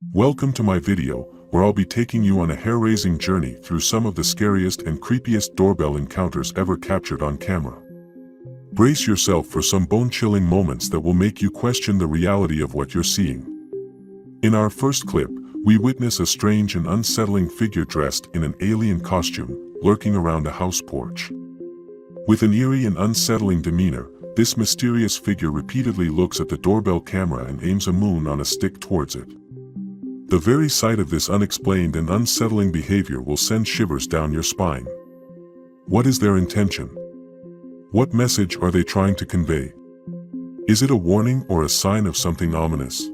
Welcome to my video, where I'll be taking you on a hair-raising journey through some of the scariest and creepiest doorbell encounters ever captured on camera. Brace yourself for some bone-chilling moments that will make you question the reality of what you're seeing. In our first clip, we witness a strange and unsettling figure dressed in an alien costume, lurking around a house porch. With an eerie and unsettling demeanor, this mysterious figure repeatedly looks at the doorbell camera and aims a moon on a stick towards it. The very sight of this unexplained and unsettling behavior will send shivers down your spine. What is their intention? What message are they trying to convey? Is it a warning or a sign of something ominous?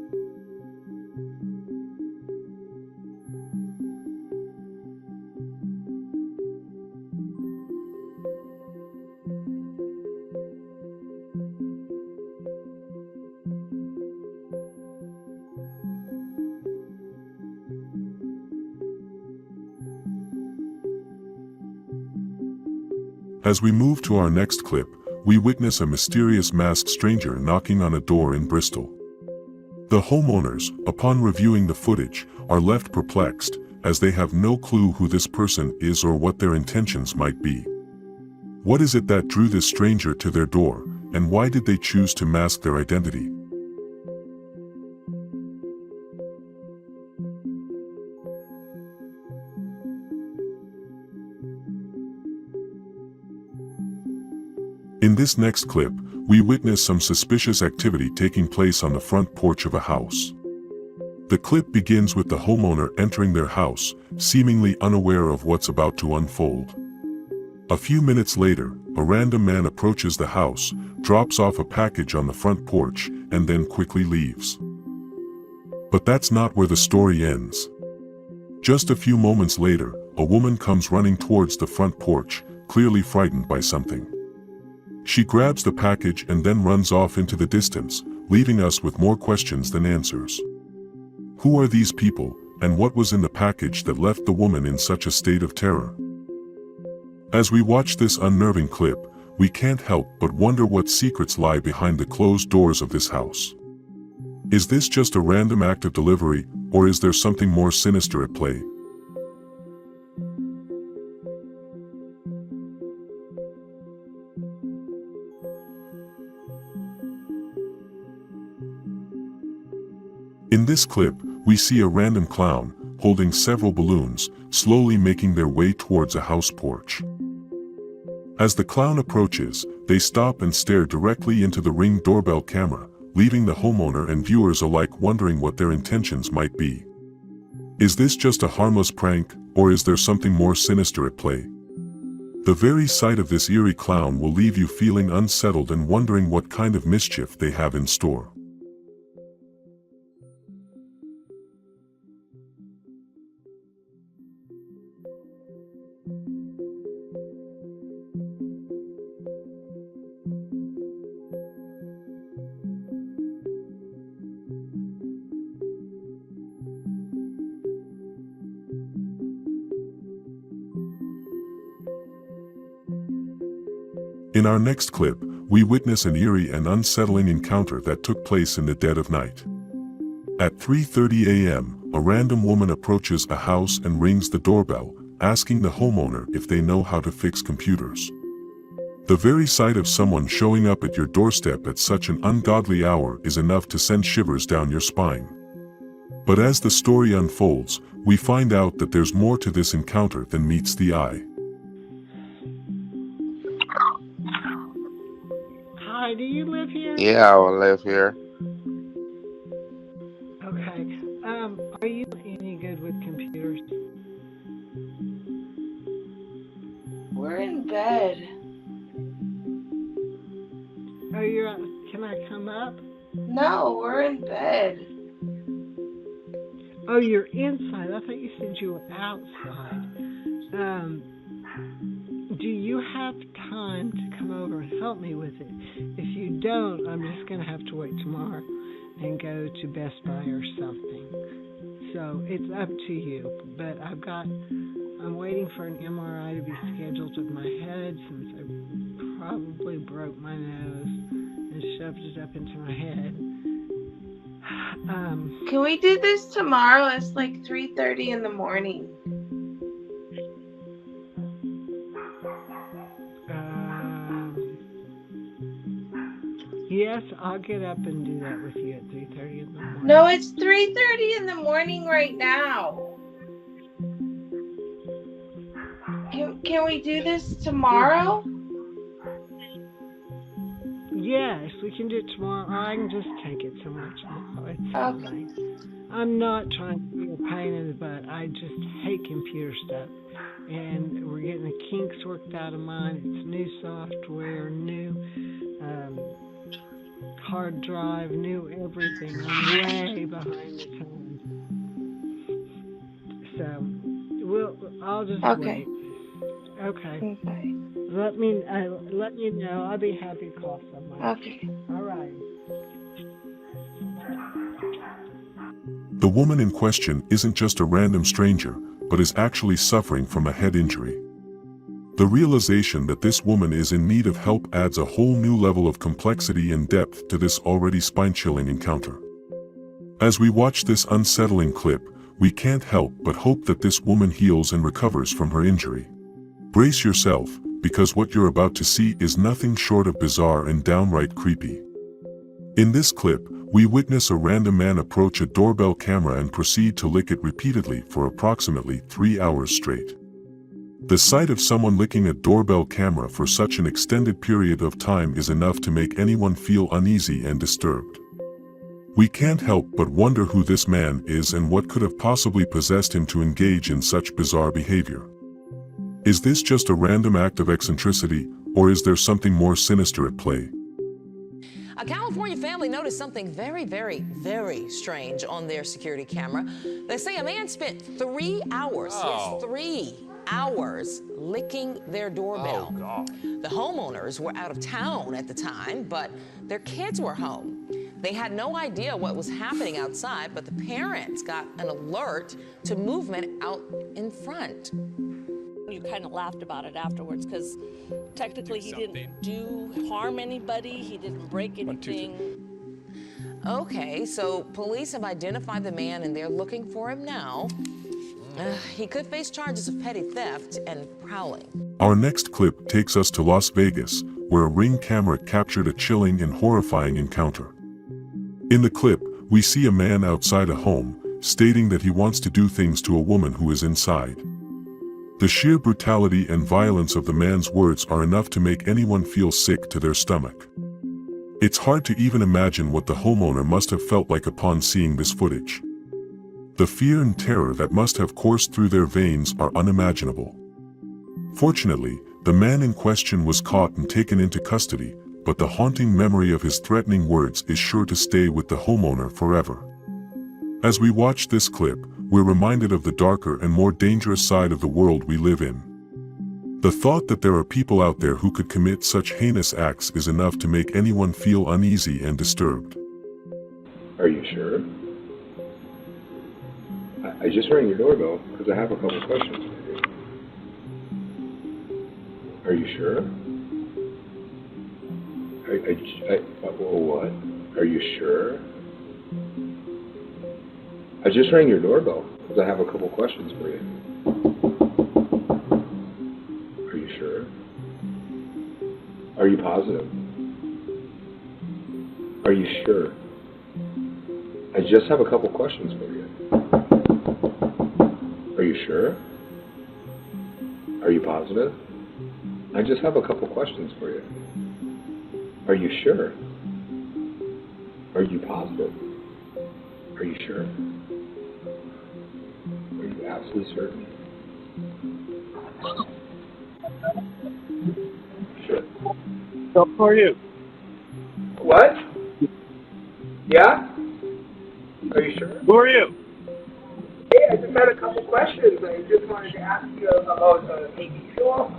As we move to our next clip, we witness a mysterious masked stranger knocking on a door in Bristol. The homeowners, upon reviewing the footage, are left perplexed, as they have no clue who this person is or what their intentions might be. What is it that drew this stranger to their door, and why did they choose to mask their identity? In this next clip, we witness some suspicious activity taking place on the front porch of a house. The clip begins with the homeowner entering their house, seemingly unaware of what's about to unfold. A few minutes later, a random man approaches the house, drops off a package on the front porch, and then quickly leaves. But that's not where the story ends. Just a few moments later, a woman comes running towards the front porch, clearly frightened by something. She grabs the package and then runs off into the distance, leaving us with more questions than answers. Who are these people, and what was in the package that left the woman in such a state of terror? As we watch this unnerving clip, we can't help but wonder what secrets lie behind the closed doors of this house. Is this just a random act of delivery, or is there something more sinister at play? In this clip, we see a random clown, holding several balloons, slowly making their way towards a house porch. As the clown approaches, they stop and stare directly into the Ring doorbell camera, leaving the homeowner and viewers alike wondering what their intentions might be. Is this just a harmless prank, or is there something more sinister at play? The very sight of this eerie clown will leave you feeling unsettled and wondering what kind of mischief they have in store. In our next clip, we witness an eerie and unsettling encounter that took place in the dead of night. At 3:30 a.m., a random woman approaches a house and rings the doorbell, asking the homeowner if they know how to fix computers. The very sight of someone showing up at your doorstep at such an ungodly hour is enough to send shivers down your spine. But as the story unfolds, we find out that there's more to this encounter than meets the eye. Hi, do you live here? Yeah, I will live here. Okay. Are you any good with computers? We're in bed. Oh, can I come up? No, we're in bed. Oh, you're inside. I thought you said you were outside. Do you have time to come over and help me with it? If you don't, I'm just going to have to wait tomorrow and go to Best Buy or something. So it's up to you. But I'm waiting for an MRI to be scheduled of my head since I probably broke my nose and shoved it up into my head. Can we do this tomorrow? It's like 3:30 in the morning. Yes, I'll get up and do that with you at 3:30 in the morning. No, it's 3:30 in the morning right now. Can we do this tomorrow? Yes, we can do it tomorrow. Or I can just take it somewhere tomorrow. It's Okay. fine. I'm not trying to be a pain in the butt. I just hate computer stuff. And we're getting the kinks worked out of mine. It's new software, new hard drive, new everything. I'm way behind the times. So I'll just Okay. wait. Okay. Okay. Let me know. I'll be happy to call someone. Okay. All right. The woman in question isn't just a random stranger, but is actually suffering from a head injury. The realization that this woman is in need of help adds a whole new level of complexity and depth to this already spine-chilling encounter. As we watch this unsettling clip, we can't help but hope that this woman heals and recovers from her injury. Brace yourself, because what you're about to see is nothing short of bizarre and downright creepy. In this clip, we witness a random man approach a doorbell camera and proceed to lick it repeatedly for approximately 3 hours straight. The sight of someone licking a doorbell camera for such an extended period of time is enough to make anyone feel uneasy and disturbed. We can't help but wonder who this man is and what could have possibly possessed him to engage in such bizarre behavior. Is this just a random act of eccentricity, or is there something more sinister at play? A California family noticed something very, very, very strange on their security camera. They say a man spent 3 hours, yes, 3 hours, licking their doorbell. Oh, God. The homeowners were out of town at the time, but their kids were home. They had no idea what was happening outside, but the parents got an alert to movement out in front. You kind of laughed about it afterwards because technically he didn't harm anybody, he didn't break anything. Okay, so police have identified the man and they're looking for him now. He could face charges of petty theft and prowling. Our next clip takes us to Las Vegas, where a Ring camera captured a chilling and horrifying encounter. In the clip, we see a man outside a home, stating that he wants to do things to a woman who is inside. The sheer brutality and violence of the man's words are enough to make anyone feel sick to their stomach. It's hard to even imagine what the homeowner must have felt like upon seeing this footage. The fear and terror that must have coursed through their veins are unimaginable. Fortunately, the man in question was caught and taken into custody, but the haunting memory of his threatening words is sure to stay with the homeowner forever. As we watch this clip, we're reminded of the darker and more dangerous side of the world we live in. The thought that there are people out there who could commit such heinous acts is enough to make anyone feel uneasy and disturbed. Are you sure? I just rang your doorbell because I have a couple questions for you. Are you sure? What? Are you sure? I just rang your doorbell because I have a couple questions for you. Are you sure? Are you positive? Are you sure? I just have a couple questions for you. Are you sure? Are you positive? I just have a couple questions for you. Are you sure? Are you positive? Are you sure? Are you absolutely certain? Sure. So who are you? What? Yeah? Are you sure? Who are you? Hey, I just had a couple questions. I just wanted to ask you about maybe fuel.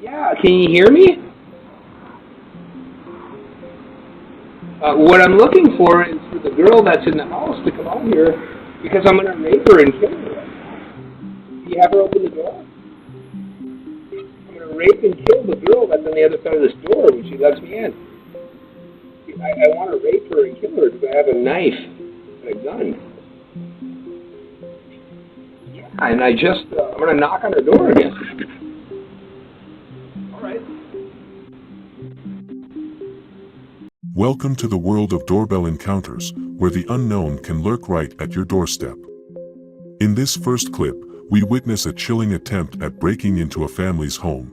Yeah, can you hear me? What I'm looking for is for the girl that's in the house to come out here because I'm going to rape her and kill her. Do you have her open the door? I'm going to rape and kill the girl that's on the other side of this door when she lets me in. I want to rape her and kill her because I have a knife and a gun. Yeah, and I'm going to knock on her door again. All right. Welcome to the world of doorbell encounters, where the unknown can lurk right at your doorstep. In this first clip, we witness a chilling attempt at breaking into a family's home.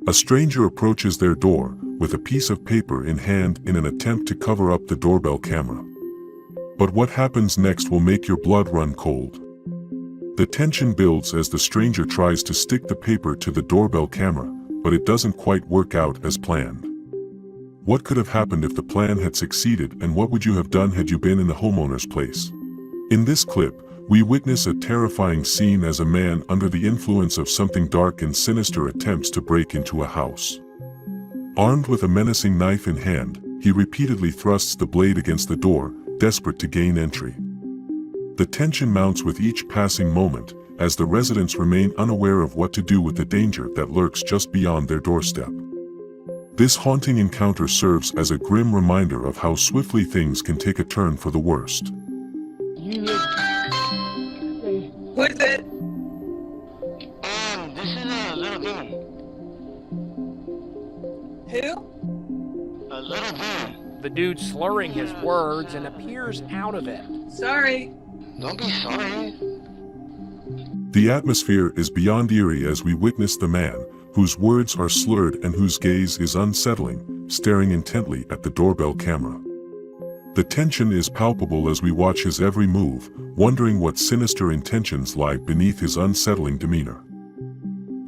A stranger approaches their door with a piece of paper in hand in an attempt to cover up the doorbell camera. But what happens next will make your blood run cold. The tension builds as the stranger tries to stick the paper to the doorbell camera, but it doesn't quite work out as planned. What could have happened if the plan had succeeded, and what would you have done had you been in the homeowner's place? In this clip, we witness a terrifying scene as a man under the influence of something dark and sinister attempts to break into a house. Armed with a menacing knife in hand, he repeatedly thrusts the blade against the door, desperate to gain entry. The tension mounts with each passing moment, as the residents remain unaware of what to do with the danger that lurks just beyond their doorstep. This haunting encounter serves as a grim reminder of how swiftly things can take a turn for the worst. Who is it? This is a little demon. Who? A little demon. The dude slurring his words and appears out of it. Sorry. Don't be sorry. The atmosphere is beyond eerie as we witness the man, whose words are slurred and whose gaze is unsettling, staring intently at the doorbell camera. The tension is palpable as we watch his every move, wondering what sinister intentions lie beneath his unsettling demeanor.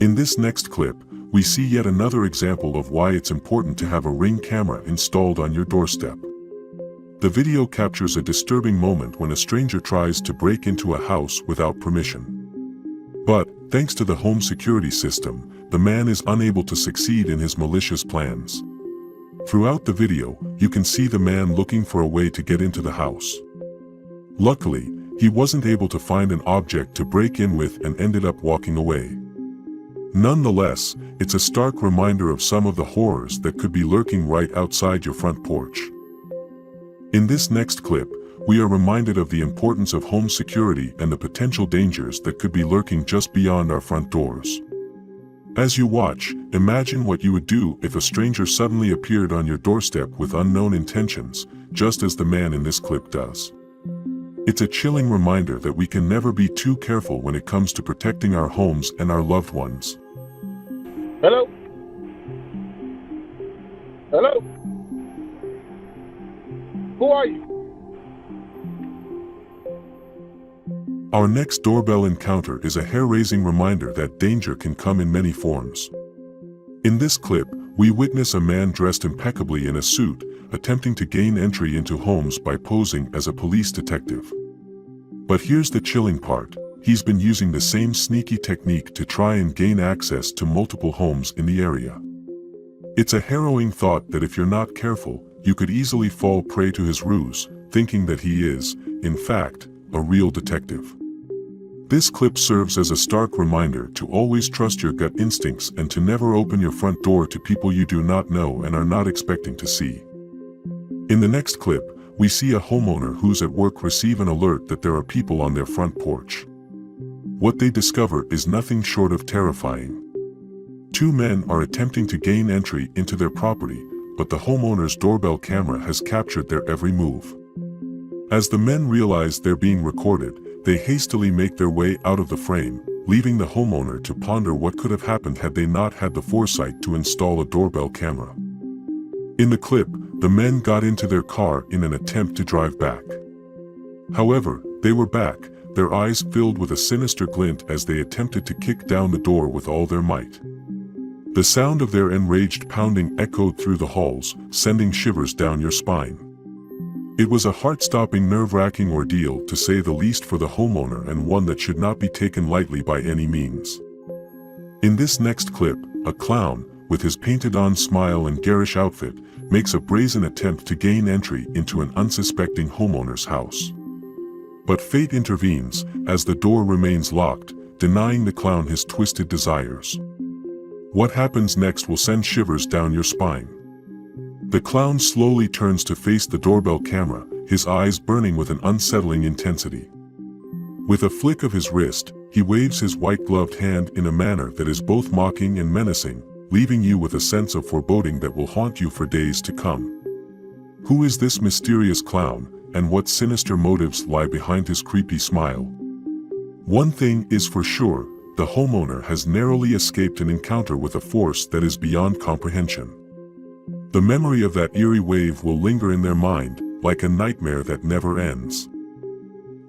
In this next clip, we see yet another example of why it's important to have a Ring camera installed on your doorstep. The video captures a disturbing moment when a stranger tries to break into a house without permission. But, thanks to the home security system, the man is unable to succeed in his malicious plans. Throughout the video, you can see the man looking for a way to get into the house. Luckily, he wasn't able to find an object to break in with and ended up walking away. Nonetheless, it's a stark reminder of some of the horrors that could be lurking right outside your front porch. In this next clip, we are reminded of the importance of home security and the potential dangers that could be lurking just beyond our front doors. As you watch, imagine what you would do if a stranger suddenly appeared on your doorstep with unknown intentions, just as the man in this clip does. It's a chilling reminder that we can never be too careful when it comes to protecting our homes and our loved ones. Hello? Hello? Who are you? Our next doorbell encounter is a hair-raising reminder that danger can come in many forms. In this clip, we witness a man dressed impeccably in a suit, attempting to gain entry into homes by posing as a police detective. But here's the chilling part. He's been using the same sneaky technique to try and gain access to multiple homes in the area. It's a harrowing thought that if you're not careful, you could easily fall prey to his ruse, thinking that he is, in fact, a real detective. This clip serves as a stark reminder to always trust your gut instincts and to never open your front door to people you do not know and are not expecting to see. In the next clip, we see a homeowner who's at work receive an alert that there are people on their front porch. What they discover is nothing short of terrifying. Two men are attempting to gain entry into their property, but the homeowner's doorbell camera has captured their every move. As the men realize they're being recorded, they hastily make their way out of the frame, leaving the homeowner to ponder what could have happened had they not had the foresight to install a doorbell camera. In the clip, the men got into their car in an attempt to drive back. However, they were back, their eyes filled with a sinister glint as they attempted to kick down the door with all their might. The sound of their enraged pounding echoed through the halls, sending shivers down your spine. It was a heart-stopping, nerve-wracking ordeal to say the least for the homeowner, and one that should not be taken lightly by any means. In this next clip, a clown, with his painted-on smile and garish outfit, makes a brazen attempt to gain entry into an unsuspecting homeowner's house. But fate intervenes, as the door remains locked, denying the clown his twisted desires. What happens next will send shivers down your spine. The clown slowly turns to face the doorbell camera, his eyes burning with an unsettling intensity. With a flick of his wrist, he waves his white-gloved hand in a manner that is both mocking and menacing, leaving you with a sense of foreboding that will haunt you for days to come. Who is this mysterious clown, and what sinister motives lie behind his creepy smile? One thing is for sure, the homeowner has narrowly escaped an encounter with a force that is beyond comprehension. The memory of that eerie wave will linger in their mind, like a nightmare that never ends.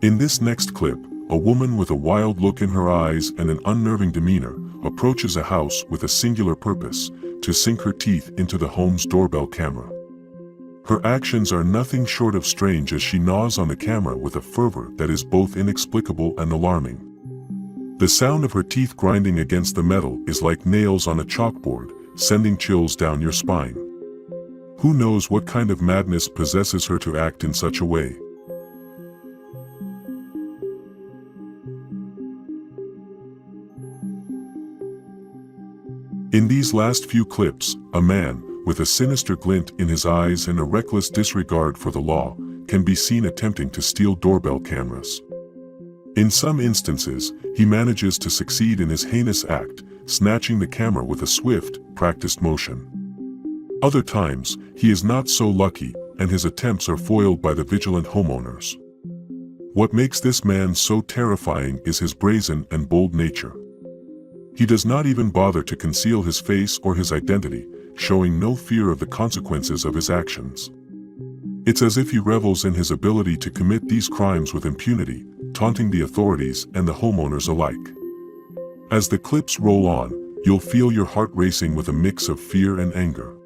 In this next clip, a woman with a wild look in her eyes and an unnerving demeanor approaches a house with a singular purpose: to sink her teeth into the home's doorbell camera. Her actions are nothing short of strange as she gnaws on the camera with a fervor that is both inexplicable and alarming. The sound of her teeth grinding against the metal is like nails on a chalkboard, sending chills down your spine. Who knows what kind of madness possesses her to act in such a way? In these last few clips, a man, with a sinister glint in his eyes and a reckless disregard for the law, can be seen attempting to steal doorbell cameras. In some instances, he manages to succeed in his heinous act, snatching the camera with a swift, practiced motion. Other times, he is not so lucky, and his attempts are foiled by the vigilant homeowners. What makes this man so terrifying is his brazen and bold nature. He does not even bother to conceal his face or his identity, showing no fear of the consequences of his actions. It's as if he revels in his ability to commit these crimes with impunity, taunting the authorities and the homeowners alike. As the clips roll on, you'll feel your heart racing with a mix of fear and anger.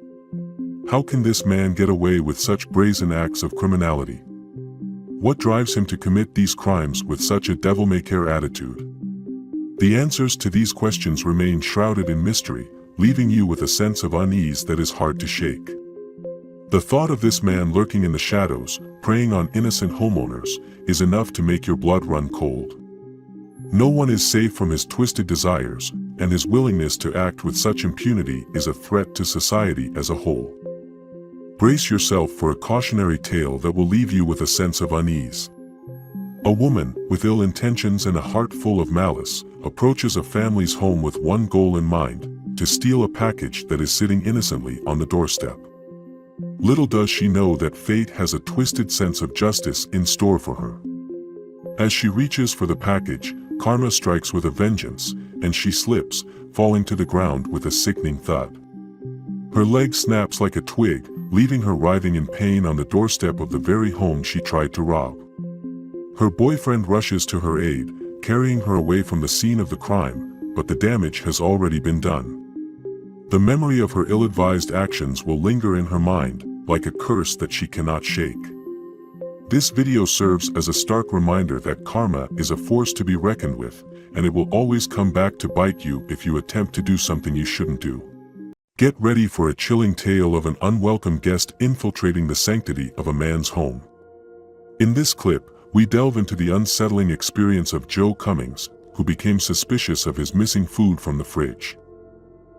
How can this man get away with such brazen acts of criminality? What drives him to commit these crimes with such a devil-may-care attitude? The answers to these questions remain shrouded in mystery, leaving you with a sense of unease that is hard to shake. The thought of this man lurking in the shadows, preying on innocent homeowners, is enough to make your blood run cold. No one is safe from his twisted desires, and his willingness to act with such impunity is a threat to society as a whole. Brace yourself for a cautionary tale that will leave you with a sense of unease. A woman, with ill intentions and a heart full of malice, approaches a family's home with one goal in mind: to steal a package that is sitting innocently on the doorstep. Little does she know that fate has a twisted sense of justice in store for her. As she reaches for the package, karma strikes with a vengeance, and she slips, falling to the ground with a sickening thud. Her leg snaps like a twig, leaving her writhing in pain on the doorstep of the very home she tried to rob. Her boyfriend rushes to her aid, carrying her away from the scene of the crime, but the damage has already been done. The memory of her ill-advised actions will linger in her mind, like a curse that she cannot shake. This video serves as a stark reminder that karma is a force to be reckoned with, and it will always come back to bite you if you attempt to do something you shouldn't do. Get ready for a chilling tale of an unwelcome guest infiltrating the sanctity of a man's home. In this clip, we delve into the unsettling experience of Joe Cummings, who became suspicious of his missing food from the fridge.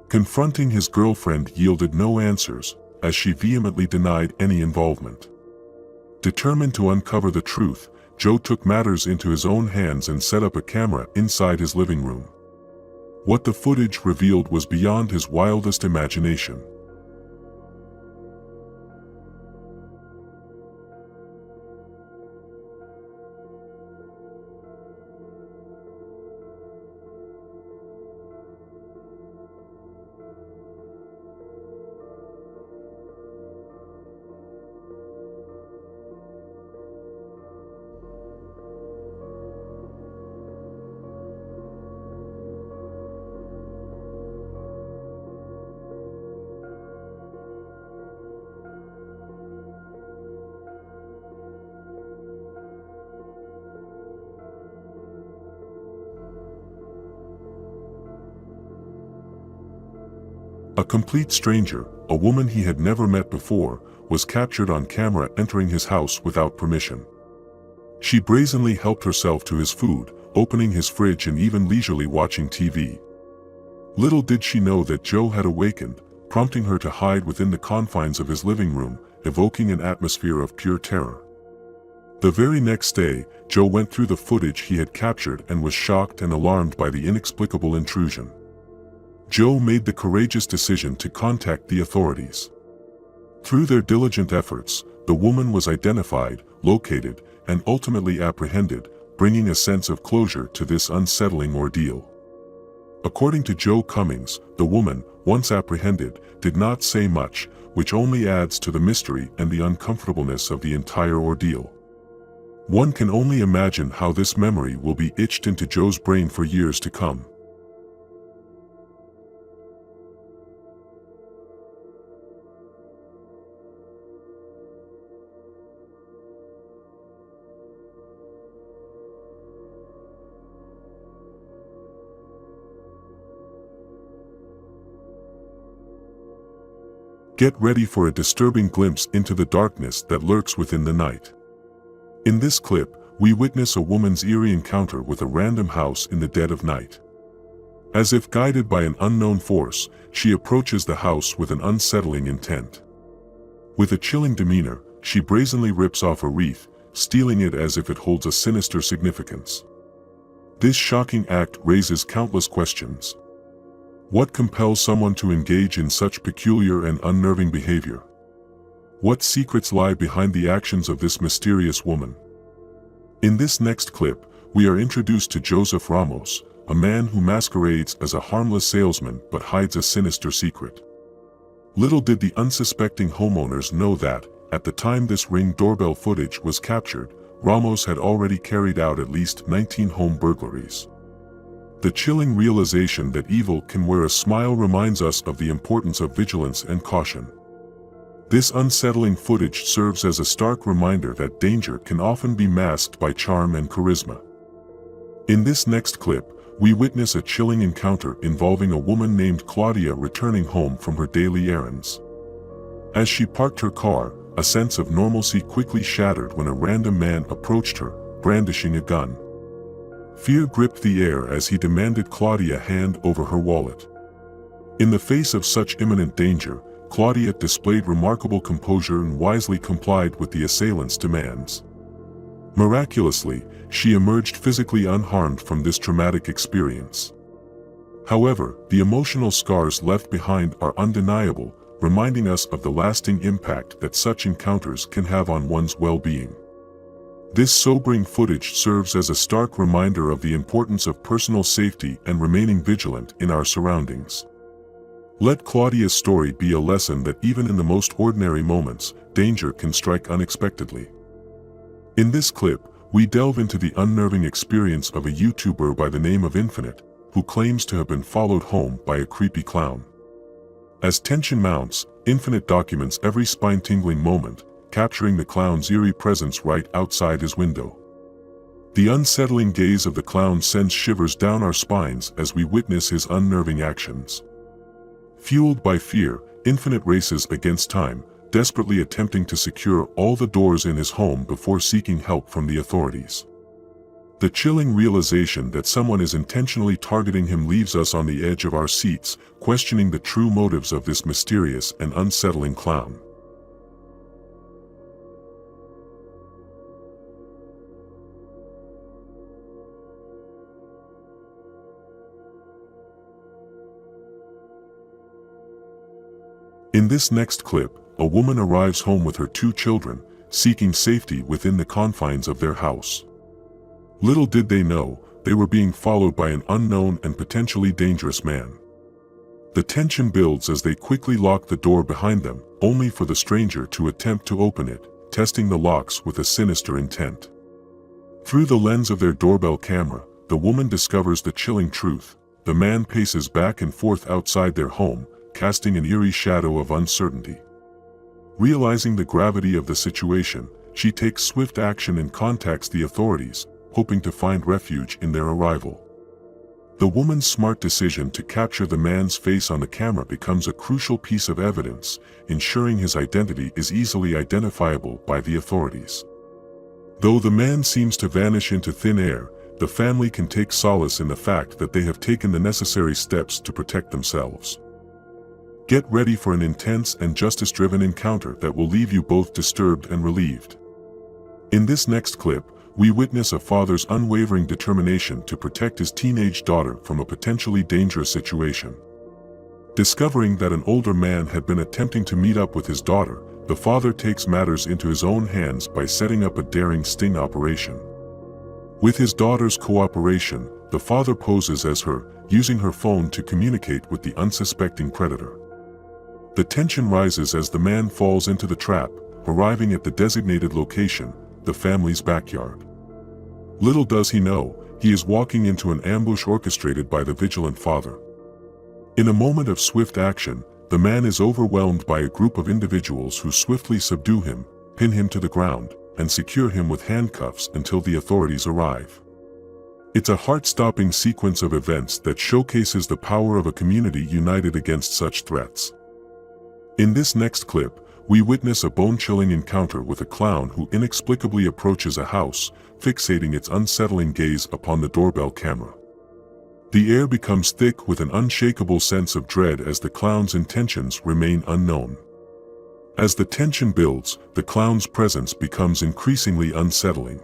Confronting his girlfriend yielded no answers, as she vehemently denied any involvement. Determined to uncover the truth, Joe took matters into his own hands and set up a camera inside his living room. What the footage revealed was beyond his wildest imagination. A complete stranger, a woman he had never met before, was captured on camera entering his house without permission. She brazenly helped herself to his food, opening his fridge and even leisurely watching TV. Little did she know that Joe had awakened, prompting her to hide within the confines of his living room, evoking an atmosphere of pure terror. The very next day, Joe went through the footage he had captured and was shocked and alarmed by the inexplicable intrusion. Joe made the courageous decision to contact the authorities. Through their diligent efforts, the woman was identified, located, and ultimately apprehended, bringing a sense of closure to this unsettling ordeal. According to Joe Cummings, the woman, once apprehended, did not say much, which only adds to the mystery and the uncomfortableness of the entire ordeal. One can only imagine how this memory will be etched into Joe's brain for years to come. Get ready for a disturbing glimpse into the darkness that lurks within the night. In this clip, we witness a woman's eerie encounter with a random house in the dead of night. As if guided by an unknown force, she approaches the house with an unsettling intent. With a chilling demeanor, she brazenly rips off a wreath, stealing it as if it holds a sinister significance. This shocking act raises countless questions. What compels someone to engage in such peculiar and unnerving behavior? What secrets lie behind the actions of this mysterious woman? In this next clip, we are introduced to Joseph Ramos, a man who masquerades as a harmless salesman but hides a sinister secret. Little did the unsuspecting homeowners know that, at the time this Ring doorbell footage was captured, Ramos had already carried out at least 19 home burglaries. The chilling realization that evil can wear a smile reminds us of the importance of vigilance and caution. This unsettling footage serves as a stark reminder that danger can often be masked by charm and charisma. In this next clip, we witness a chilling encounter involving a woman named Claudia returning home from her daily errands. As she parked her car, a sense of normalcy quickly shattered when a random man approached her, brandishing a gun. Fear gripped the air as he demanded Claudia hand over her wallet. In the face of such imminent danger, Claudia displayed remarkable composure and wisely complied with the assailant's demands. Miraculously, she emerged physically unharmed from this traumatic experience. However, the emotional scars left behind are undeniable, reminding us of the lasting impact that such encounters can have on one's well-being. This sobering footage serves as a stark reminder of the importance of personal safety and remaining vigilant in our surroundings. Let Claudia's story be a lesson that even in the most ordinary moments, danger can strike unexpectedly. In this clip, we delve into the unnerving experience of a YouTuber by the name of Infinite, who claims to have been followed home by a creepy clown. As tension mounts, Infinite documents every spine-tingling moment, capturing the clown's eerie presence right outside his window. The unsettling gaze of the clown sends shivers down our spines as we witness his unnerving actions. Fueled by fear, Infinite races against time, desperately attempting to secure all the doors in his home before seeking help from the authorities. The chilling realization that someone is intentionally targeting him leaves us on the edge of our seats, questioning the true motives of this mysterious and unsettling clown. In this next clip, a woman arrives home with her 2 children, seeking safety within the confines of their house. Little did they know, they were being followed by an unknown and potentially dangerous man. The tension builds as they quickly lock the door behind them, only for the stranger to attempt to open it, testing the locks with a sinister intent. Through the lens of their doorbell camera, the woman discovers the chilling truth: the man paces back and forth outside their home, casting an eerie shadow of uncertainty. Realizing the gravity of the situation, she takes swift action and contacts the authorities, hoping to find refuge in their arrival. The woman's smart decision to capture the man's face on the camera becomes a crucial piece of evidence, ensuring his identity is easily identifiable by the authorities. Though the man seems to vanish into thin air, the family can take solace in the fact that they have taken the necessary steps to protect themselves. Get ready for an intense and justice-driven encounter that will leave you both disturbed and relieved. In this next clip, we witness a father's unwavering determination to protect his teenage daughter from a potentially dangerous situation. Discovering that an older man had been attempting to meet up with his daughter, the father takes matters into his own hands by setting up a daring sting operation. With his daughter's cooperation, the father poses as her, using her phone to communicate with the unsuspecting predator. The tension rises as the man falls into the trap, arriving at the designated location, the family's backyard. Little does he know, he is walking into an ambush orchestrated by the vigilant father. In a moment of swift action, the man is overwhelmed by a group of individuals who swiftly subdue him, pin him to the ground, and secure him with handcuffs until the authorities arrive. It's a heart-stopping sequence of events that showcases the power of a community united against such threats. In this next clip, we witness a bone-chilling encounter with a clown who inexplicably approaches a house, fixating its unsettling gaze upon the doorbell camera. The air becomes thick with an unshakable sense of dread as the clown's intentions remain unknown. As the tension builds, the clown's presence becomes increasingly unsettling.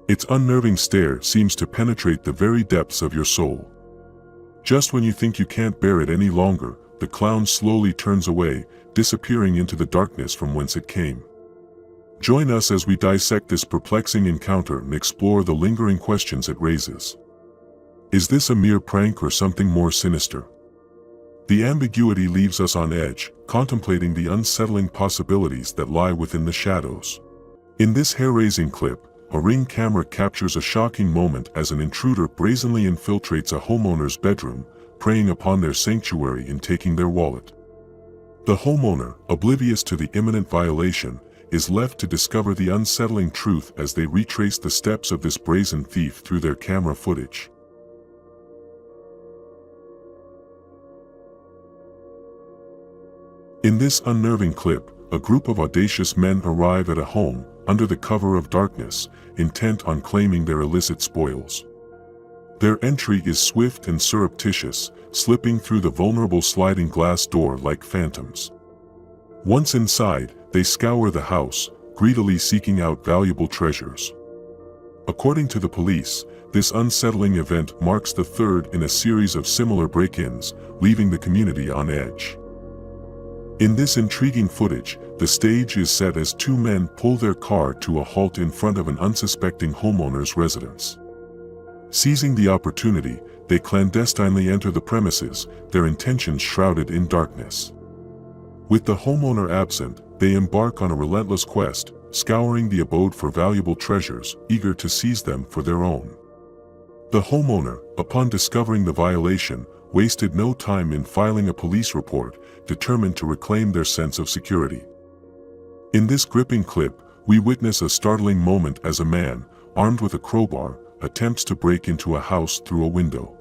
Its unnerving stare seems to penetrate the very depths of your soul. Just when you think you can't bear it any longer, the clown slowly turns away, disappearing into the darkness from whence it came. Join us as we dissect this perplexing encounter and explore the lingering questions it raises. Is this a mere prank or something more sinister? The ambiguity leaves us on edge, contemplating the unsettling possibilities that lie within the shadows. In this hair-raising clip, a Ring camera captures a shocking moment as an intruder brazenly infiltrates a homeowner's bedroom, preying upon their sanctuary and taking their wallet. The homeowner, oblivious to the imminent violation, is left to discover the unsettling truth as they retrace the steps of this brazen thief through their camera footage. In this unnerving clip, a group of audacious men arrive at a home, under the cover of darkness, intent on claiming their illicit spoils. Their entry is swift and surreptitious, slipping through the vulnerable sliding glass door like phantoms. Once inside, they scour the house, greedily seeking out valuable treasures. According to the police, this unsettling event marks the third in a series of similar break-ins, leaving the community on edge. In this intriguing footage, the stage is set as two men pull their car to a halt in front of an unsuspecting homeowner's residence. Seizing the opportunity, they clandestinely enter the premises, their intentions shrouded in darkness. With the homeowner absent, they embark on a relentless quest, scouring the abode for valuable treasures, eager to seize them for their own. The homeowner, upon discovering the violation, wasted no time in filing a police report, determined to reclaim their sense of security. In this gripping clip, we witness a startling moment as a man, armed with a crowbar, attempts to break into a house through a window.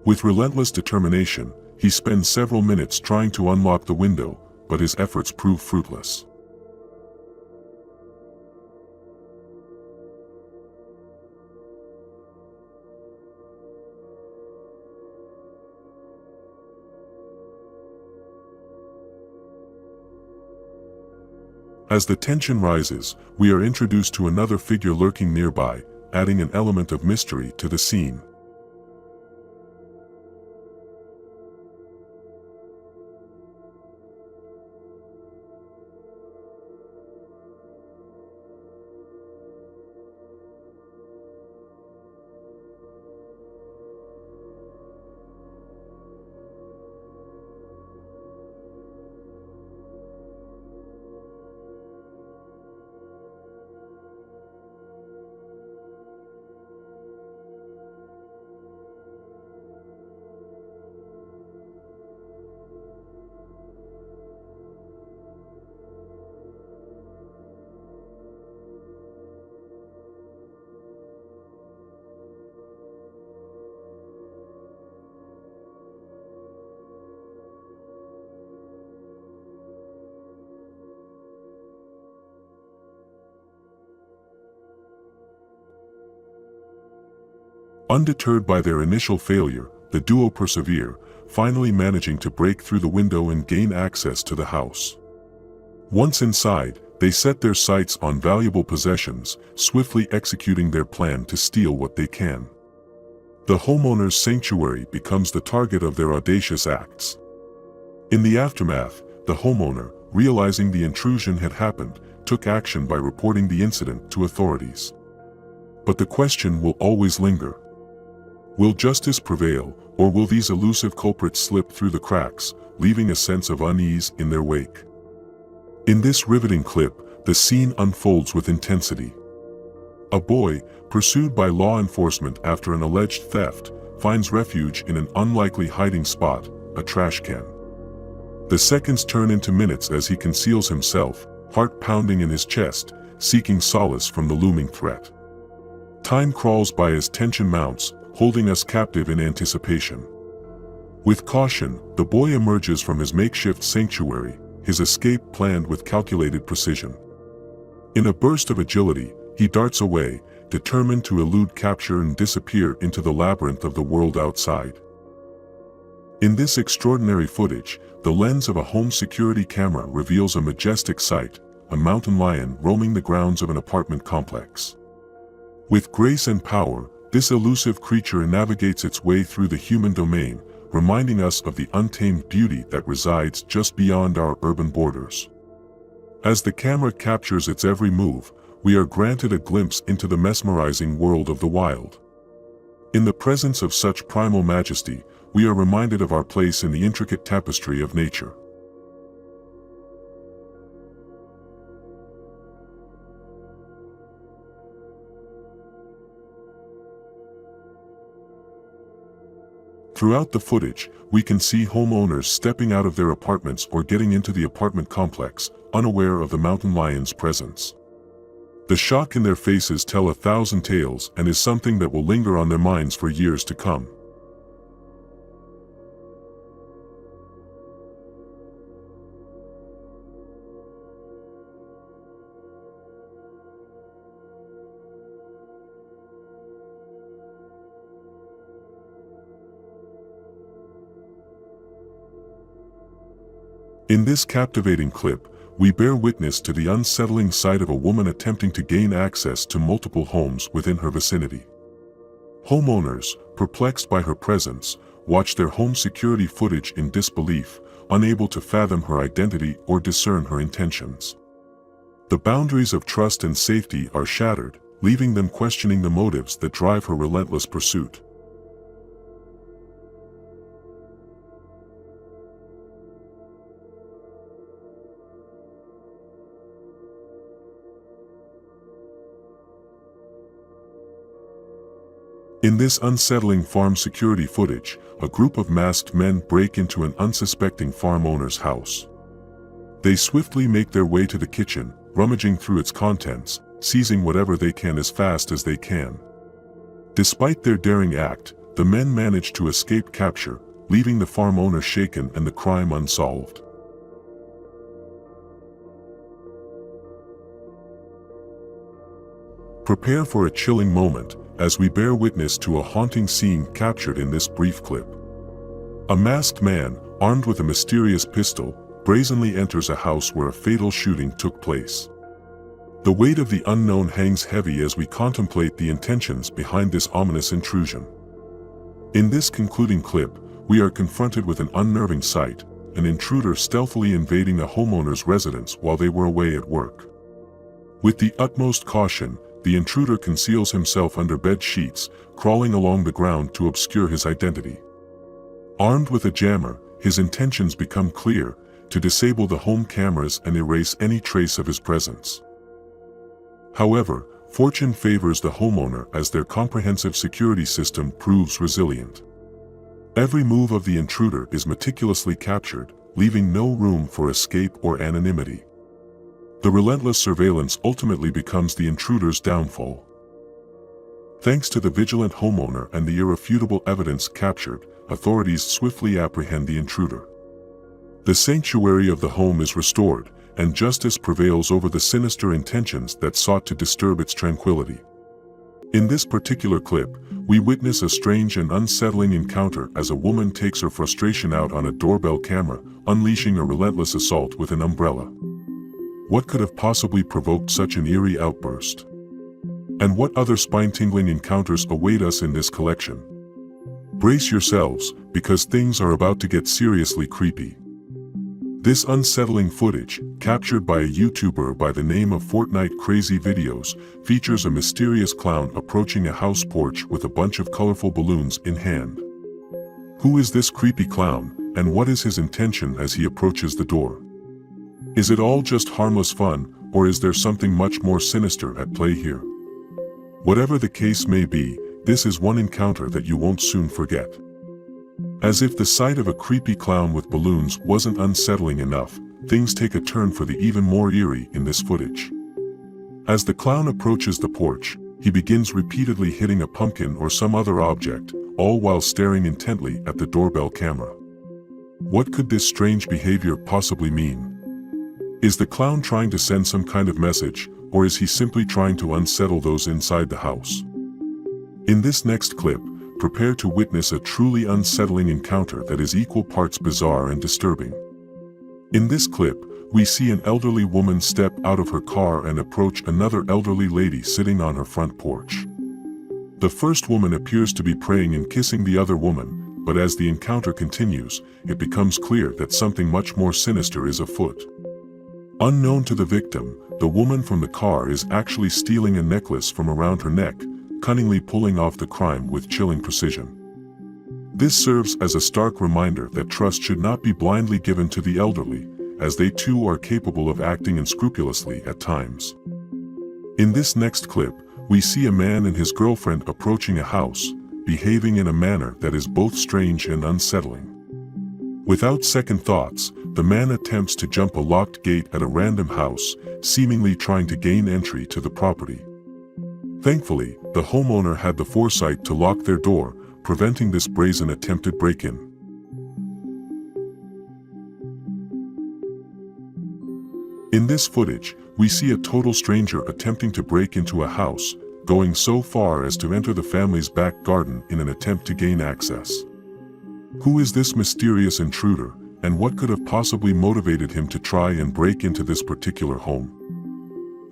With relentless determination, he spends several minutes trying to unlock the window, but his efforts prove fruitless. As the tension rises, we are introduced to another figure lurking nearby, adding an element of mystery to the scene. Undeterred by their initial failure, the duo persevere, finally managing to break through the window and gain access to the house. Once inside, they set their sights on valuable possessions, swiftly executing their plan to steal what they can. The homeowner's sanctuary becomes the target of their audacious acts. In the aftermath, the homeowner, realizing the intrusion had happened, took action by reporting the incident to authorities. But the question will always linger. Will justice prevail, or will these elusive culprits slip through the cracks, leaving a sense of unease in their wake? In this riveting clip, the scene unfolds with intensity. A boy, pursued by law enforcement after an alleged theft, finds refuge in an unlikely hiding spot, a trash can. The seconds turn into minutes as he conceals himself, heart pounding in his chest, seeking solace from the looming threat. Time crawls by as tension mounts, holding us captive in anticipation. With caution, the boy emerges from his makeshift sanctuary, his escape planned with calculated precision. In a burst of agility, he darts away, determined to elude capture and disappear into the labyrinth of the world outside. In this extraordinary footage, the lens of a home security camera reveals a majestic sight, a mountain lion roaming the grounds of an apartment complex. With grace and power, this elusive creature navigates its way through the human domain, reminding us of the untamed beauty that resides just beyond our urban borders. As the camera captures its every move, we are granted a glimpse into the mesmerizing world of the wild. In the presence of such primal majesty, we are reminded of our place in the intricate tapestry of nature. Throughout the footage, we can see homeowners stepping out of their apartments or getting into the apartment complex, unaware of the mountain lion's presence. The shock in their faces tells 1,000 tales and is something that will linger on their minds for years to come. In this captivating clip, we bear witness to the unsettling sight of a woman attempting to gain access to multiple homes within her vicinity. Homeowners, perplexed by her presence, watch their home security footage in disbelief, unable to fathom her identity or discern her intentions. The boundaries of trust and safety are shattered, leaving them questioning the motives that drive her relentless pursuit. In this unsettling farm security footage, a group of masked men break into an unsuspecting farm owner's house. They swiftly make their way to the kitchen, rummaging through its contents, seizing whatever they can as fast as they can. Despite their daring act, the men manage to escape capture, leaving the farm owner shaken and the crime unsolved. Prepare for a chilling moment, as we bear witness to a haunting scene captured in this brief clip. A masked man, armed with a mysterious pistol, brazenly enters a house where a fatal shooting took place. The weight of the unknown hangs heavy as we contemplate the intentions behind this ominous intrusion. In this concluding clip, we are confronted with an unnerving sight, an intruder stealthily invading a homeowner's residence while they were away at work. With the utmost caution, the intruder conceals himself under bed sheets, crawling along the ground to obscure his identity. Armed with a jammer, his intentions become clear: to disable the home cameras and erase any trace of his presence. However, fortune favors the homeowner as their comprehensive security system proves resilient. Every move of the intruder is meticulously captured, leaving no room for escape or anonymity. The relentless surveillance ultimately becomes the intruder's downfall. Thanks to the vigilant homeowner and the irrefutable evidence captured, authorities swiftly apprehend the intruder. The sanctuary of the home is restored, and justice prevails over the sinister intentions that sought to disturb its tranquility. In this particular clip, we witness a strange and unsettling encounter as a woman takes her frustration out on a doorbell camera, unleashing a relentless assault with an umbrella. What could have possibly provoked such an eerie outburst? And what other spine-tingling encounters await us in this collection? Brace yourselves, because things are about to get seriously creepy. This unsettling footage, captured by a YouTuber by the name of Fortnite Crazy Videos, features a mysterious clown approaching a house porch with a bunch of colorful balloons in hand. Who is this creepy clown, and what is his intention as he approaches the door? Is it all just harmless fun, or is there something much more sinister at play here? Whatever the case may be, this is one encounter that you won't soon forget. As if the sight of a creepy clown with balloons wasn't unsettling enough, things take a turn for the even more eerie in this footage. As the clown approaches the porch, he begins repeatedly hitting a pumpkin or some other object, all while staring intently at the doorbell camera. What could this strange behavior possibly mean? Is the clown trying to send some kind of message, or is he simply trying to unsettle those inside the house? In this next clip, prepare to witness a truly unsettling encounter that is equal parts bizarre and disturbing. In this clip, we see an elderly woman step out of her car and approach another elderly lady sitting on her front porch. The first woman appears to be praying and kissing the other woman, but as the encounter continues, it becomes clear that something much more sinister is afoot. Unknown to the victim, the woman from the car is actually stealing a necklace from around her neck, cunningly pulling off the crime with chilling precision. This serves as a stark reminder that trust should not be blindly given to the elderly, as they too are capable of acting unscrupulously at times. In this next clip, we see a man and his girlfriend approaching a house, behaving in a manner that is both strange and unsettling. Without second thoughts, the man attempts to jump a locked gate at a random house, seemingly trying to gain entry to the property. Thankfully, the homeowner had the foresight to lock their door, preventing this brazen attempted break-in. In this footage, we see a total stranger attempting to break into a house, going so far as to enter the family's back garden in an attempt to gain access. Who is this mysterious intruder, and what could have possibly motivated him to try and break into this particular home?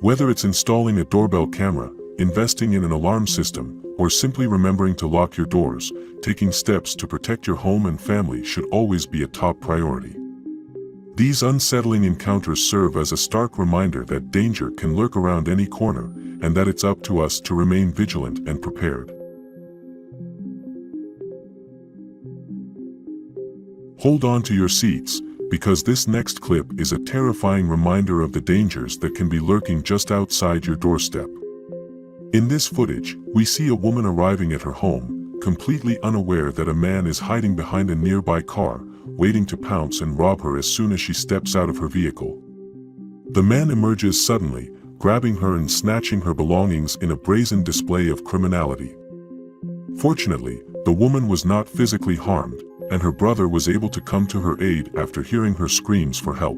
Whether it's installing a doorbell camera, investing in an alarm system, or simply remembering to lock your doors, taking steps to protect your home and family should always be a top priority. These unsettling encounters serve as a stark reminder that danger can lurk around any corner, and that it's up to us to remain vigilant and prepared. Hold on to your seats, because this next clip is a terrifying reminder of the dangers that can be lurking just outside your doorstep. In this footage, we see a woman arriving at her home, completely unaware that a man is hiding behind a nearby car, waiting to pounce and rob her as soon as she steps out of her vehicle. The man emerges suddenly, grabbing her and snatching her belongings in a brazen display of criminality. Fortunately, the woman was not physically harmed, and her brother was able to come to her aid after hearing her screams for help.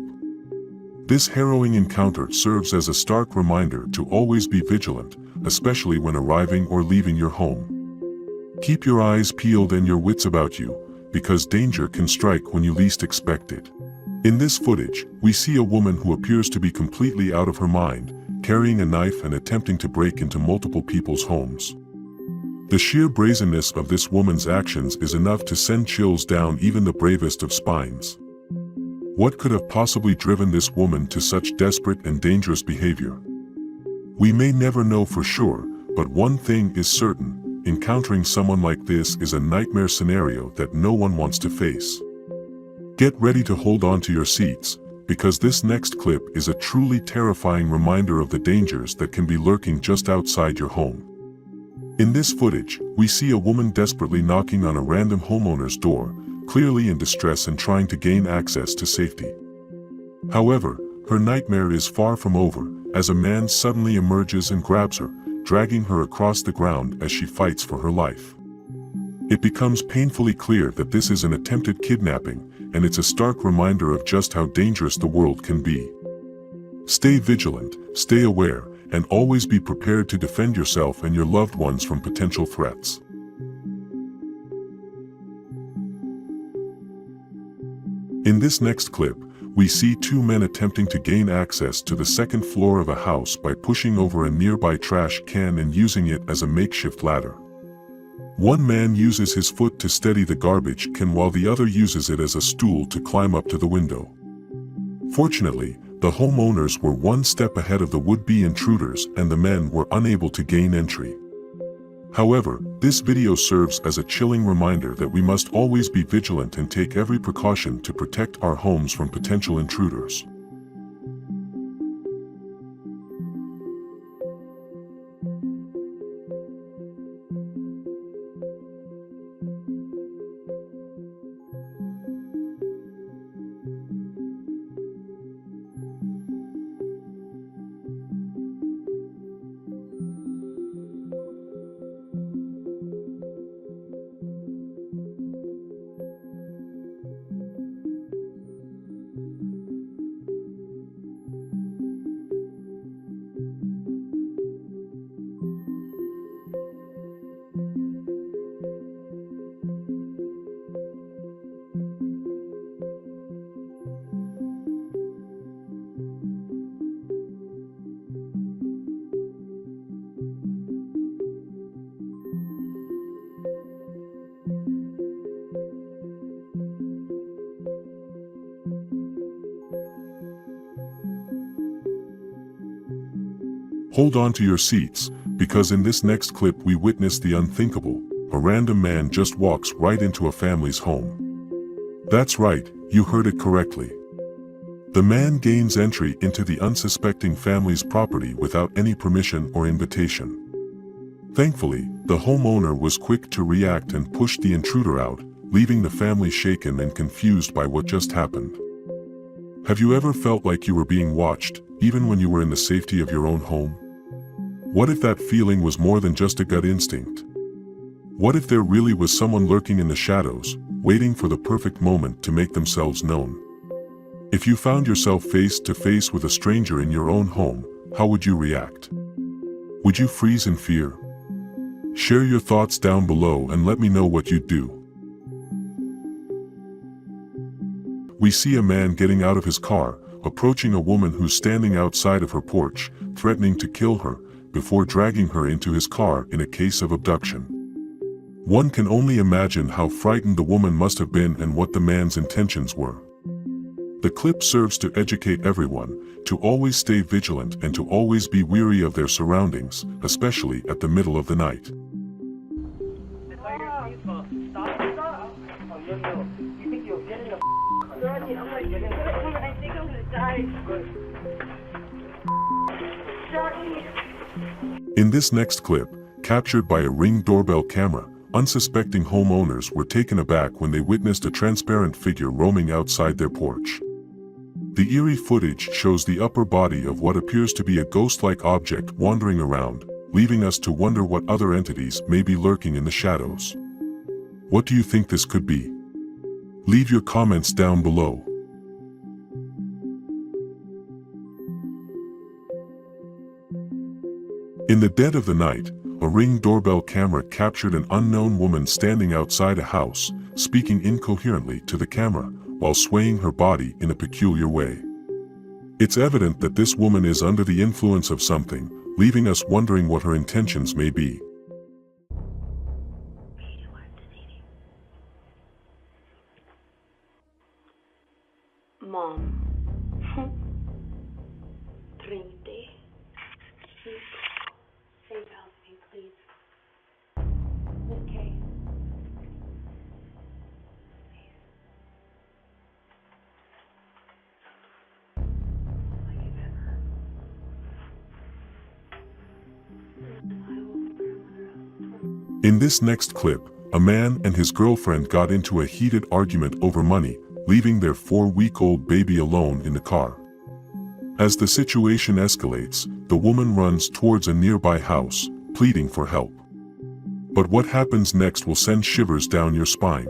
This harrowing encounter serves as a stark reminder to always be vigilant, especially when arriving or leaving your home. Keep your eyes peeled and your wits about you, because danger can strike when you least expect it. In this footage, we see a woman who appears to be completely out of her mind, carrying a knife and attempting to break into multiple people's homes. The sheer brazenness of this woman's actions is enough to send chills down even the bravest of spines. What could have possibly driven this woman to such desperate and dangerous behavior? We may never know for sure, but one thing is certain: encountering someone like this is a nightmare scenario that no one wants to face. Get ready to hold on to your seats, because this next clip is a truly terrifying reminder of the dangers that can be lurking just outside your home. In this footage, we see a woman desperately knocking on a random homeowner's door, clearly in distress and trying to gain access to safety. However, her nightmare is far from over, as a man suddenly emerges and grabs her, dragging her across the ground as she fights for her life. It becomes painfully clear that this is an attempted kidnapping, and it's a stark reminder of just how dangerous the world can be. Stay vigilant, stay aware, and always be prepared to defend yourself and your loved ones from potential threats. In this next clip, we see two men attempting to gain access to the second floor of a house by pushing over a nearby trash can and using it as a makeshift ladder. One man uses his foot to steady the garbage can while the other uses it as a stool to climb up to the window. Fortunately, the homeowners were one step ahead of the would-be intruders and the men were unable to gain entry. However, this video serves as a chilling reminder that we must always be vigilant and take every precaution to protect our homes from potential intruders. Hold on to your seats, because in this next clip we witness the unthinkable. A random man just walks right into a family's home. That's right, you heard it correctly. The man gains entry into the unsuspecting family's property without any permission or invitation. Thankfully, the homeowner was quick to react and push the intruder out, leaving the family shaken and confused by what just happened. Have you ever felt like you were being watched, even when you were in the safety of your own home? What if that feeling was more than just a gut instinct? What if there really was someone lurking in the shadows, waiting for the perfect moment to make themselves known? If you found yourself face to face with a stranger in your own home, how would you react? Would you freeze in fear? Share your thoughts down below and let me know what you'd do. We see a man getting out of his car, approaching a woman who's standing outside of her porch, threatening to kill her, before dragging her into his car in a case of abduction. One can only imagine how frightened the woman must have been and what the man's intentions were. The clip serves to educate everyone, to always stay vigilant and to always be wary of their surroundings, especially at the middle of the night. In this next clip, captured by a Ring doorbell camera, unsuspecting homeowners were taken aback when they witnessed a transparent figure roaming outside their porch. The eerie footage shows the upper body of what appears to be a ghost-like object wandering around, leaving us to wonder what other entities may be lurking in the shadows. What do you think this could be? Leave your comments down below. In the dead of the night, a Ring doorbell camera captured an unknown woman standing outside a house, speaking incoherently to the camera, while swaying her body in a peculiar way. It's evident that this woman is under the influence of something, leaving us wondering what her intentions may be. Mom. 30. Save help me, please. Okay. In this next clip, a man and his girlfriend got into a heated argument over money, leaving their 4-week-old baby alone in the car. As the situation escalates, the woman runs towards a nearby house, pleading for help. But what happens next will send shivers down your spine.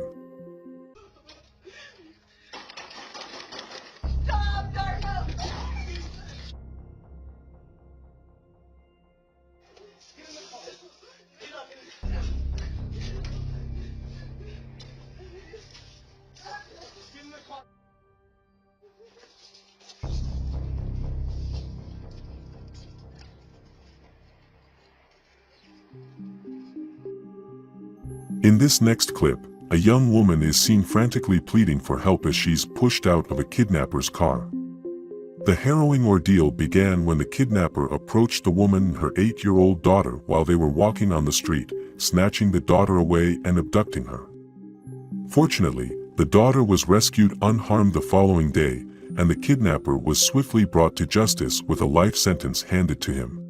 In this next clip, a young woman is seen frantically pleading for help as she's pushed out of a kidnapper's car. The harrowing ordeal began when the kidnapper approached the woman and her 8-year-old daughter while they were walking on the street, snatching the daughter away and abducting her. Fortunately, the daughter was rescued unharmed the following day, and the kidnapper was swiftly brought to justice with a life sentence handed to him.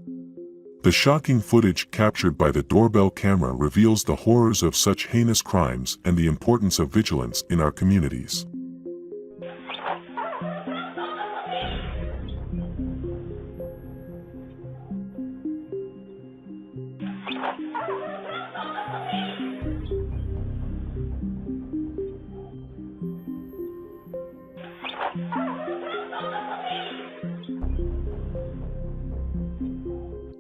The shocking footage captured by the doorbell camera reveals the horrors of such heinous crimes and the importance of vigilance in our communities.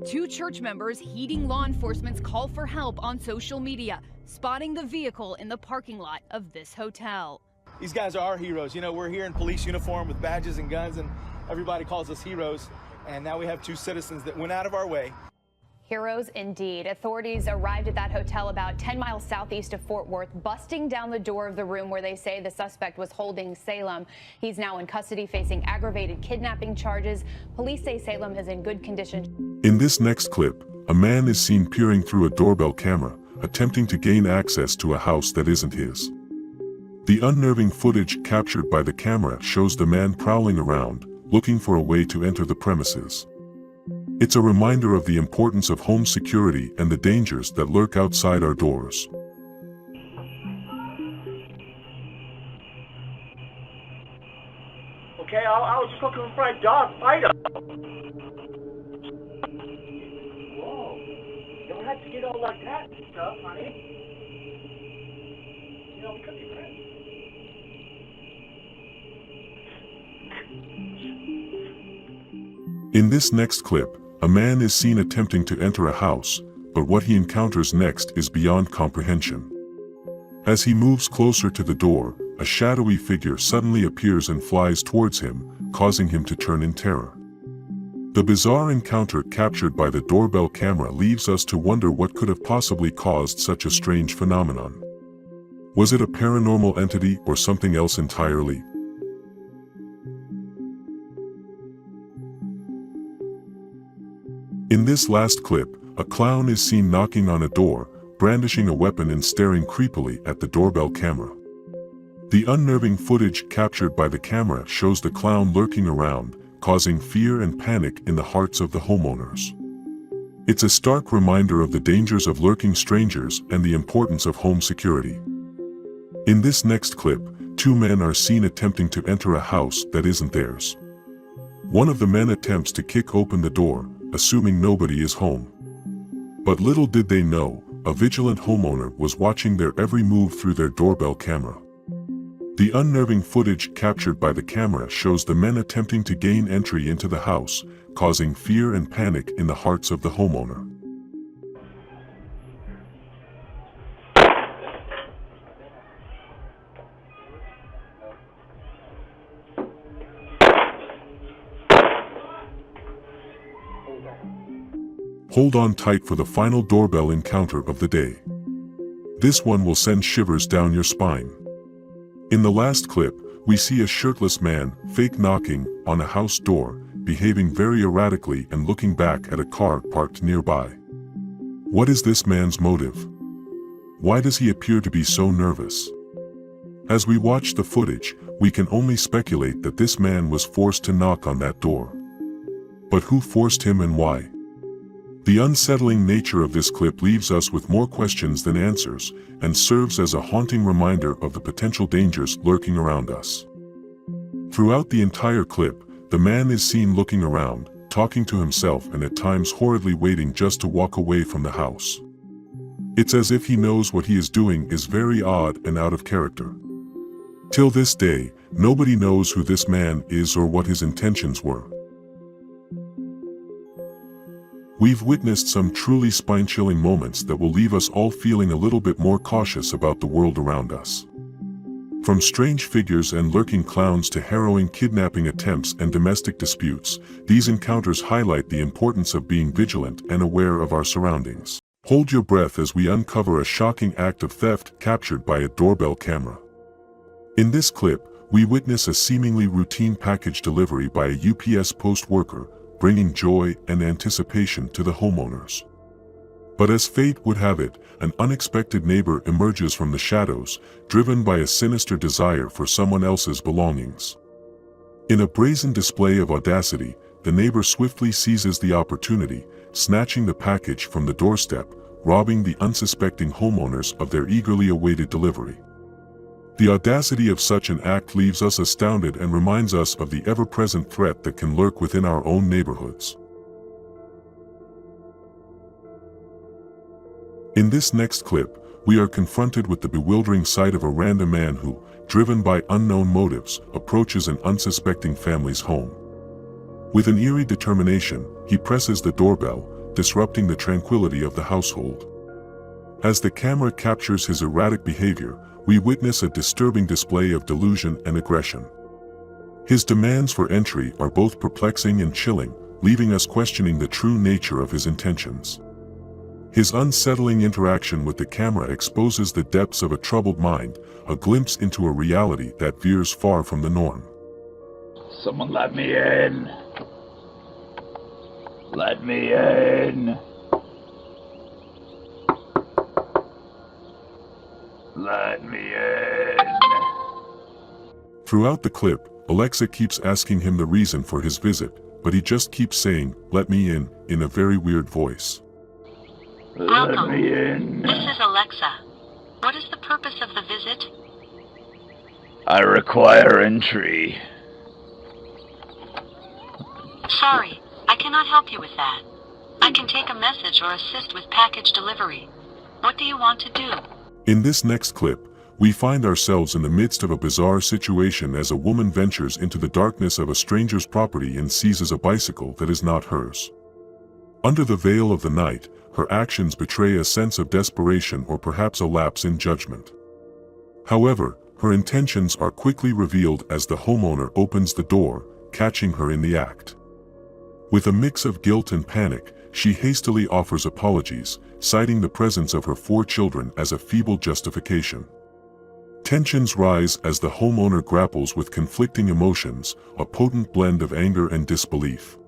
Two church members heeding law enforcement's call for help on social media, spotting the vehicle in the parking lot of this hotel. These guys are our heroes. You know, we're here in police uniform with badges and guns, and everybody calls us heroes. And now we have two citizens that went out of our way. Heroes indeed. Authorities arrived at that hotel about 10 miles southeast of Fort Worth, busting down the door of the room where they say the suspect was holding Salem. He's now in custody facing aggravated kidnapping charges. Police say Salem is in good condition. In this next clip, a man is seen peering through a doorbell camera, attempting to gain access to a house that isn't his. The unnerving footage captured by the camera shows the man prowling around, looking for a way to enter the premises. It's a reminder of the importance of home security and the dangers that lurk outside our doors. Okay, I was just looking for a dog fighter. Whoa. You don't have to get all like that and stuff, honey. You know, we could be friends. In this next clip, a man is seen attempting to enter a house, but what he encounters next is beyond comprehension. As he moves closer to the door, a shadowy figure suddenly appears and flies towards him, causing him to turn in terror. The bizarre encounter captured by the doorbell camera leaves us to wonder what could have possibly caused such a strange phenomenon. Was it a paranormal entity or something else entirely? In this last clip, a clown is seen knocking on a door, brandishing a weapon and staring creepily at the doorbell camera. The unnerving footage captured by the camera shows the clown lurking around, causing fear and panic in the hearts of the homeowners. It's a stark reminder of the dangers of lurking strangers and the importance of home security. In this next clip, two men are seen attempting to enter a house that isn't theirs. One of the men attempts to kick open the door, assuming nobody is home. But little did they know, a vigilant homeowner was watching their every move through their doorbell camera. The unnerving footage captured by the camera shows the men attempting to gain entry into the house, causing fear and panic in the hearts of the homeowner. Hold on tight for the final doorbell encounter of the day. This one will send shivers down your spine. In the last clip, we see a shirtless man, fake knocking, on a house door, behaving very erratically and looking back at a car parked nearby. What is this man's motive? Why does he appear to be so nervous? As we watch the footage, we can only speculate that this man was forced to knock on that door. But who forced him and why? The unsettling nature of this clip leaves us with more questions than answers, and serves as a haunting reminder of the potential dangers lurking around us. Throughout the entire clip, the man is seen looking around, talking to himself and at times horridly waiting just to walk away from the house. It's as if he knows what he is doing is very odd and out of character. Till this day, nobody knows who this man is or what his intentions were. We've witnessed some truly spine-chilling moments that will leave us all feeling a little bit more cautious about the world around us. From strange figures and lurking clowns to harrowing kidnapping attempts and domestic disputes, these encounters highlight the importance of being vigilant and aware of our surroundings. Hold your breath as we uncover a shocking act of theft captured by a doorbell camera. In this clip, we witness a seemingly routine package delivery by a UPS post worker, bringing joy and anticipation to the homeowners. But as fate would have it, an unexpected neighbor emerges from the shadows, driven by a sinister desire for someone else's belongings. In a brazen display of audacity, the neighbor swiftly seizes the opportunity, snatching the package from the doorstep, robbing the unsuspecting homeowners of their eagerly awaited delivery. The audacity of such an act leaves us astounded and reminds us of the ever-present threat that can lurk within our own neighborhoods. In this next clip, we are confronted with the bewildering sight of a random man who, driven by unknown motives, approaches an unsuspecting family's home. With an eerie determination, he presses the doorbell, disrupting the tranquility of the household. As the camera captures his erratic behavior, we witness a disturbing display of delusion and aggression. His demands for entry are both perplexing and chilling, leaving us questioning the true nature of his intentions. His unsettling interaction with the camera exposes the depths of a troubled mind, a glimpse into a reality that veers far from the norm. Someone let me in. Let me in. Let me in. Throughout the clip, Alexa keeps asking him the reason for his visit, but he just keeps saying, "Let me in a very weird voice. Let me in. This is Alexa. What is the purpose of the visit? I require entry. Sorry, I cannot help you with that. I can take a message or assist with package delivery. What do you want to do? In this next clip, we find ourselves in the midst of a bizarre situation as a woman ventures into the darkness of a stranger's property and seizes a bicycle that is not hers. Under the veil of the night, her actions betray a sense of desperation or perhaps a lapse in judgment. However, her intentions are quickly revealed as the homeowner opens the door, catching her in the act. With a mix of guilt and panic, she hastily offers apologies, citing the presence of her 4 children as a feeble justification. Tensions rise as the homeowner grapples with conflicting emotions, a potent blend of anger and disbelief.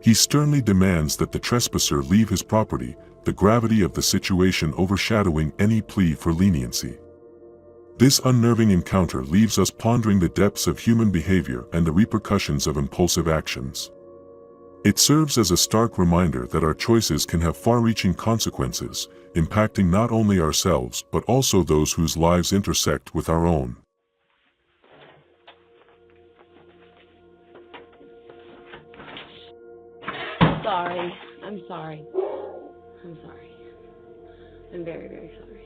He sternly demands that the trespasser leave his property, the gravity of the situation overshadowing any plea for leniency. This unnerving encounter leaves us pondering the depths of human behavior and the repercussions of impulsive actions. It serves as a stark reminder that our choices can have far-reaching consequences, impacting not only ourselves but also those whose lives intersect with our own. Sorry. I'm sorry. I'm sorry. I'm very, very sorry.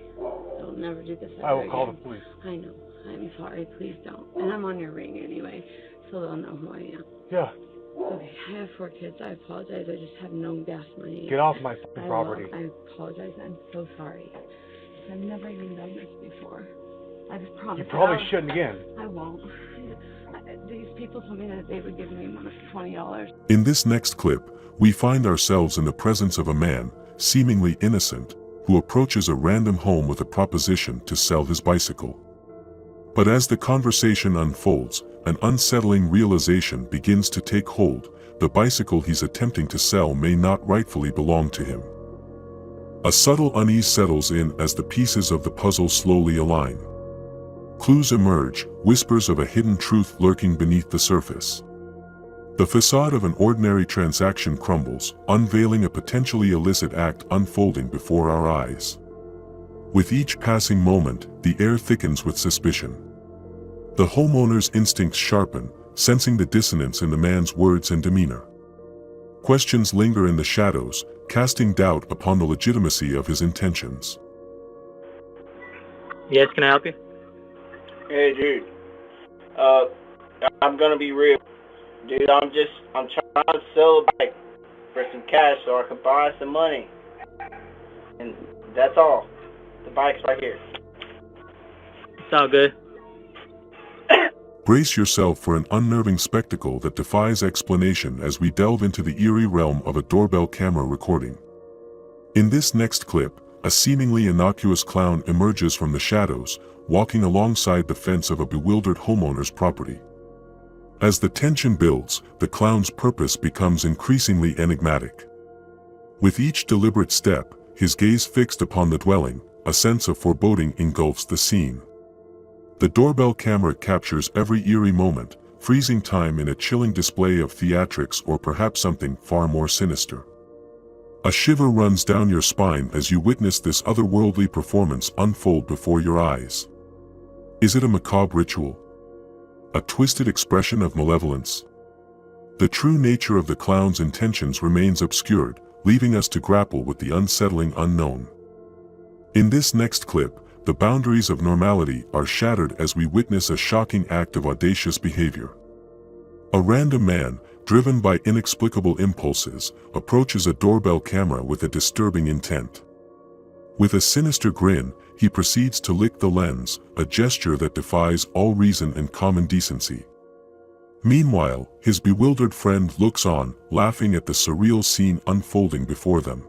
I'll never do this ever I will again. call the police. I know. I'm sorry. Please don't. And I'm on your ring anyway, so they'll know who I am. Yeah. Okay, I have 4 kids. I apologize. I just have no gas money. Get off my fucking property. I apologize. I'm so sorry. I've never even done this before. I just promise. You probably shouldn't again. I won't. These people told me that they would give me $20. In this next clip, we find ourselves in the presence of a man, seemingly innocent, who approaches a random home with a proposition to sell his bicycle. But as the conversation unfolds, an unsettling realization begins to take hold: the bicycle he's attempting to sell may not rightfully belong to him. A subtle unease settles in as the pieces of the puzzle slowly align. Clues emerge, whispers of a hidden truth lurking beneath the surface. The facade of an ordinary transaction crumbles, unveiling a potentially illicit act unfolding before our eyes. With each passing moment, the air thickens with suspicion. The homeowner's instincts sharpen, sensing the dissonance in the man's words and demeanor. Questions linger in the shadows, casting doubt upon the legitimacy of his intentions. Yes, can I help you? Hey, dude. I'm gonna be real. Dude, I'm trying to sell a bike for some cash so I can buy some money. And that's all. The bike's right here. It's all good. Brace yourself for an unnerving spectacle that defies explanation as we delve into the eerie realm of a doorbell camera recording. In this next clip, a seemingly innocuous clown emerges from the shadows, walking alongside the fence of a bewildered homeowner's property. As the tension builds, the clown's purpose becomes increasingly enigmatic. With each deliberate step, his gaze fixed upon the dwelling, a sense of foreboding engulfs the scene. The doorbell camera captures every eerie moment, freezing time in a chilling display of theatrics or perhaps something far more sinister. A shiver runs down your spine as you witness this otherworldly performance unfold before your eyes. Is it a macabre ritual? A twisted expression of malevolence? The true nature of the clown's intentions remains obscured, leaving us to grapple with the unsettling unknown. In this next clip, the boundaries of normality are shattered as we witness a shocking act of audacious behavior. A random man, driven by inexplicable impulses, approaches a doorbell camera with a disturbing intent. With a sinister grin, he proceeds to lick the lens, a gesture that defies all reason and common decency. Meanwhile, his bewildered friend looks on, laughing at the surreal scene unfolding before them.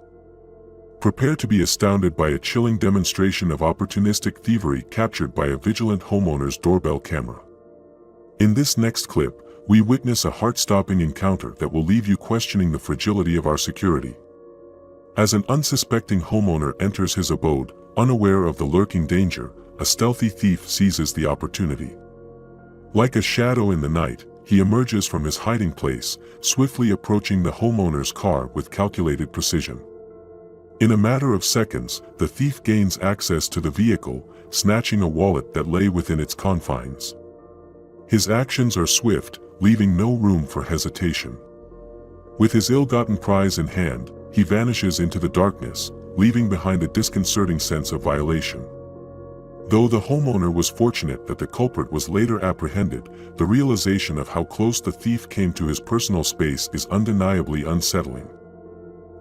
Prepare to be astounded by a chilling demonstration of opportunistic thievery captured by a vigilant homeowner's doorbell camera. In this next clip, we witness a heart-stopping encounter that will leave you questioning the fragility of our security. As an unsuspecting homeowner enters his abode, unaware of the lurking danger, a stealthy thief seizes the opportunity. Like a shadow in the night, he emerges from his hiding place, swiftly approaching the homeowner's car with calculated precision. In a matter of seconds, the thief gains access to the vehicle, snatching a wallet that lay within its confines. His actions are swift, leaving no room for hesitation. With his ill-gotten prize in hand, he vanishes into the darkness, leaving behind a disconcerting sense of violation. Though the homeowner was fortunate that the culprit was later apprehended, the realization of how close the thief came to his personal space is undeniably unsettling.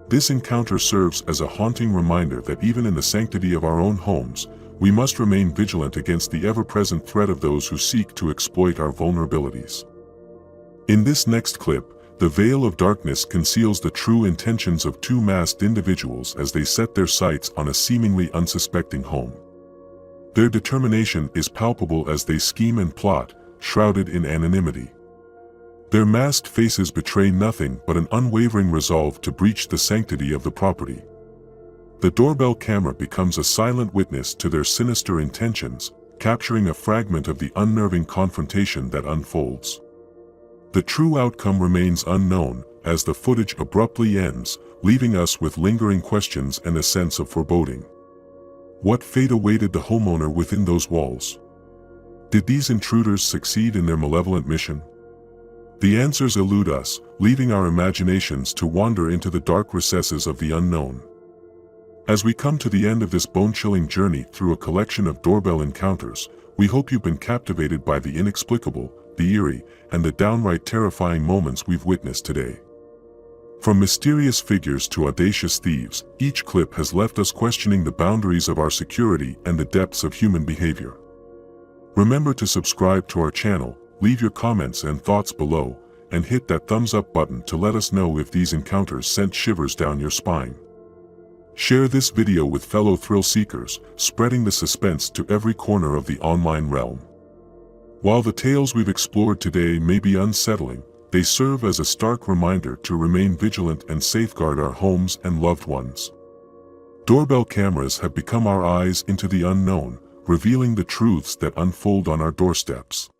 This encounter serves as a haunting reminder that even in the sanctity of our own homes, we must remain vigilant against the ever-present threat of those who seek to exploit our vulnerabilities. In this next clip, the veil of darkness conceals the true intentions of two masked individuals as they set their sights on a seemingly unsuspecting home. Their determination is palpable as they scheme and plot, shrouded in anonymity. Their masked faces betray nothing but an unwavering resolve to breach the sanctity of the property. The doorbell camera becomes a silent witness to their sinister intentions, capturing a fragment of the unnerving confrontation that unfolds. The true outcome remains unknown, as the footage abruptly ends, leaving us with lingering questions and a sense of foreboding. What fate awaited the homeowner within those walls? Did these intruders succeed in their malevolent mission? The answers elude us, leaving our imaginations to wander into the dark recesses of the unknown. As we come to the end of this bone-chilling journey through a collection of doorbell encounters, we hope you've been captivated by the inexplicable, the eerie, and the downright terrifying moments we've witnessed today. From mysterious figures to audacious thieves, each clip has left us questioning the boundaries of our security and the depths of human behavior. Remember to subscribe to our channel, leave your comments and thoughts below, and hit that thumbs up button to let us know if these encounters sent shivers down your spine. Share this video with fellow thrill seekers, spreading the suspense to every corner of the online realm. While the tales we've explored today may be unsettling, they serve as a stark reminder to remain vigilant and safeguard our homes and loved ones. Doorbell cameras have become our eyes into the unknown, revealing the truths that unfold on our doorsteps.